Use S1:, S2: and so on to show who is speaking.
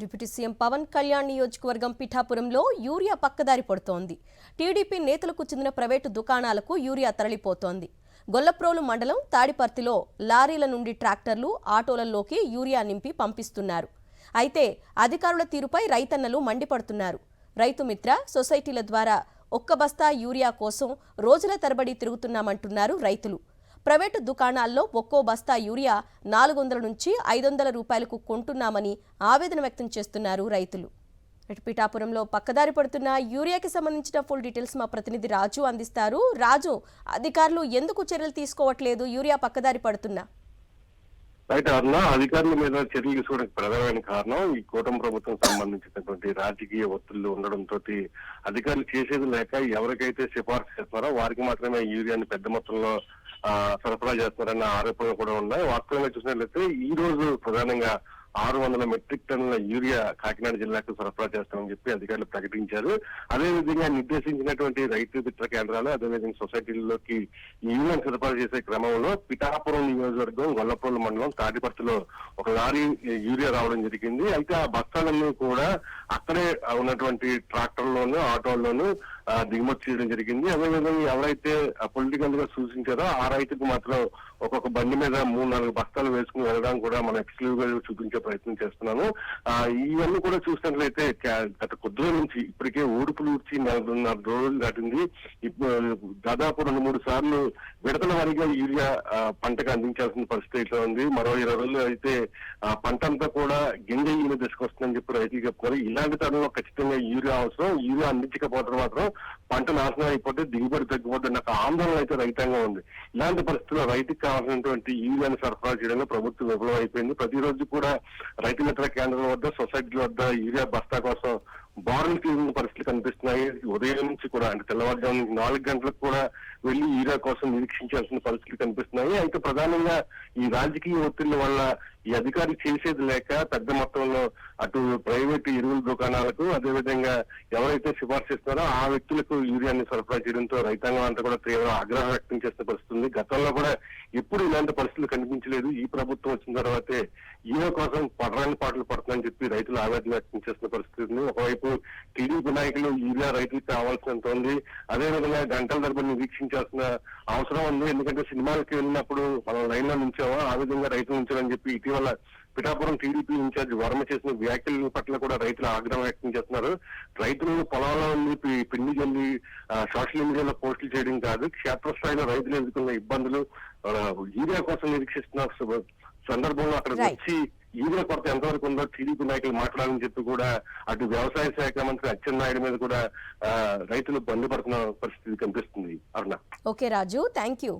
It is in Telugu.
S1: డిప్యూటీ సీఎం పవన్ కళ్యాణ్ నియోజకవర్గం పిఠాపురంలో యూరియా పక్కదారి పడుతోంది. టీడీపీ నేతలకు చెందిన ప్రైవేటు దుకాణాలకు యూరియా తరలిపోతోంది. గొల్లప్రోలు మండలం తాడిపర్తిలో లారీల నుండి ట్రాక్టర్లు, ఆటోలలోకి యూరియా నింపి పంపిస్తున్నారు. అయితే అధికారుల తీరుపై రైతన్నలు మండిపడుతున్నారు. రైతు మిత్ర సొసైటీల ద్వారా ఒక్క బస్తా యూరియా కోసం రోజుల తరబడి తిరుగుతున్నామంటున్నారు రైతులు. ప్రైవేటు దుకాణాల్లో ఒక్కో బస్తా యూరియా 400 నుంచి 500 రూపాయలకు కొంటున్నామని ఆవేదన వ్యక్తం చేస్తున్నారు రైతులు. పిఠాపురంలో పక్కదారి పడుతున్న యూరియాకి సంబంధించిన ఫుల్ డీటెయిల్స్ మా ప్రతినిధి రాజు అందిస్తారు. రాజు, అధికారులు ఎందుకు చర్యలు తీసుకోవట్లేదు యూరియా పక్కదారి పడుతున్నా?
S2: అయితే అధికారుల మీద చర్యలు తీసుకోవడానికి ప్రధానమైన కారణం ఈ కూటమి ప్రభుత్వం సంబంధించినటువంటి రాజకీయ ఒత్తిళ్లు ఉండడంతో అధికారులు చేసేది లేక ఎవరికైతే సిఫార్సు చేస్తున్నారో వారికి మాత్రమే యూరియాని పెద్ద మొత్తంలో సరఫరా చేస్తున్నారన్న ఆరోపణలు కూడా ఉన్నాయి. వాస్తవంగా చూసినట్లయితే ఈ రోజు ప్రధానంగా 600 మెట్రిక్ టన్నుల యూరియా కాకినాడ జిల్లాకు సరఫరా చేస్తామని చెప్పి అధికారులు ప్రకటించారు. అదేవిధంగా నిర్దేశించినటువంటి రైతు మిత్ర కేంద్రాలు, అదేవిధంగా సొసైటీల్లోకి ఈ యూరియాను సరఫరా చేసే క్రమంలో పిఠాపురం నియోజకవర్గం గొల్లప్రోలు మండలం తాడిపర్తిలో ఒక లారీ యూరియా రావడం జరిగింది. అయితే ఆ బస్తాలన్నీ కూడా అక్కడే ఉన్నటువంటి ట్రాక్టర్లోను, ఆటోల్లోనూ దిగుమతి చేయడం జరిగింది. అదేవిధంగా ఎవరైతే పొలిటికల్ గా సూచించారో ఆ రైతుకు మాత్రం ఒక్కొక్క బండి మీద 3-4 బస్తాలు వేసుకుని వెళ్ళడం కూడా మనం ఎక్స్క్లూజివ్ గా చూపించే ప్రయత్నం చేస్తున్నాను. ఇవన్నీ కూడా చూసినట్లయితే గత కొద్ది రోజుల నుంచి ఇప్పటికే ఊడుపులు ఊడ్చి 4.5 రోజులు దాటింది. దాదాపు 2-3 సార్లు విడతల వారీగా యూరియా పంటకు అందించాల్సిన పరిస్థితి ఉంది. మరో 20 రోజులు అయితే పంట అంతా కూడా గింజ ఈయన దశకొస్తుందని చెప్పి రైతులు చెప్తున్నారు. ఇలాంటి తరంలో ఖచ్చితంగా యూరియా అవసరం. యూరియా అందించకపోవడం మాత్రం పంట నాశనం అయిపోతే దిగుబడి తగ్గిపోతే నాకు ఆందోళన అయితే రైతాంగం ఉంది. ఇలాంటి పరిస్థితుల్లో రైతుకు కావాల్సినటువంటి యూరియాను సరఫరా చేయడంలో ప్రభుత్వం విఫలం అయిపోయింది. ప్రతిరోజు కూడా రైతు మిత్ర కేంద్రాల వద్ద, సొసైటీల వద్ద యూరియా బస్తా కోసం బారులు తీరిన పరిస్థితులు కనిపిస్తున్నాయి. ఉదయం నుంచి కూడా అంటే తెల్లవారుజాము 4 గంటలకు కూడా వెళ్లి యూరియా కోసం నిరీక్షించాల్సిన పరిస్థితులు కనిపిస్తున్నాయి. అయితే ప్రధానంగా ఈ రాజకీయ ఒత్తిళ్ల వల్ల ఈ అధికారులు చేసేది లేక పెద్ద మొత్తంలో అటు ప్రైవేటు ఎరువుల దుకాణాలకు, అదేవిధంగా ఎవరైతే సిఫార్సు ఇస్తున్నారో ఆ వ్యక్తులకు యూరియాని సరఫరా చేయడంతో రైతాంగం అంతా కూడా తీవ్ర ఆగ్రహం వ్యక్తం చేసిన పరిస్థితి. గతంలో కూడా ఎప్పుడు ఇలాంటి పరిస్థితులు కనిపించలేదు. ఈ ప్రభుత్వం వచ్చిన తర్వాతే యూరియా కోసం పడరాని పాటలు పడుతుందని చెప్పి రైతులు ఆవేదన వ్యక్తం చేసిన పరిస్థితి. ఒకవైపు టీడీపీ నాయకులు యూరియా రైతులకు కావాల్సినంత ఉంది, అదేవిధంగా గంటల తరబడి నిరీక్షించాల్సిన అవసరం ఉంది. ఎందుకంటే సినిమాలకి వెళ్ళినప్పుడు మనం లైన్ లో నుంచామో ఆ విధంగా రైతులు ఉంచాలని చెప్పి ఇటీవల పిఠాపురం టీడీపీ ఇన్ఛార్జ్ వర్మ చేసిన వ్యాఖ్యల పట్ల కూడా రైతులు ఆగ్రహం వ్యక్తం చేస్తున్నారు. రైతులను పొలాల్లో పిండి జల్లి సోషల్ మీడియాలో పోస్టులు చేయడం కాదు, క్షేత్రస్థాయిలో రైతులు ఎదుర్కొన్న ఇబ్బందులు, యూరియా కోసం నిరీక్షిస్తున్న సందర్భంలో అక్కడికి వచ్చి యూరియా కొరత ఎంతవరకు ఉందో టీడీపీ నాయకులు మాట్లాడాలని చెప్పి కూడా అటు వ్యవసాయ శాఖ మంత్రి అచ్చెన్నాయుడు మీద కూడా రైతులు మండిపడుతున్న పరిస్థితి కనిపిస్తుంది. Aruna.
S1: Okay Raju, thank you.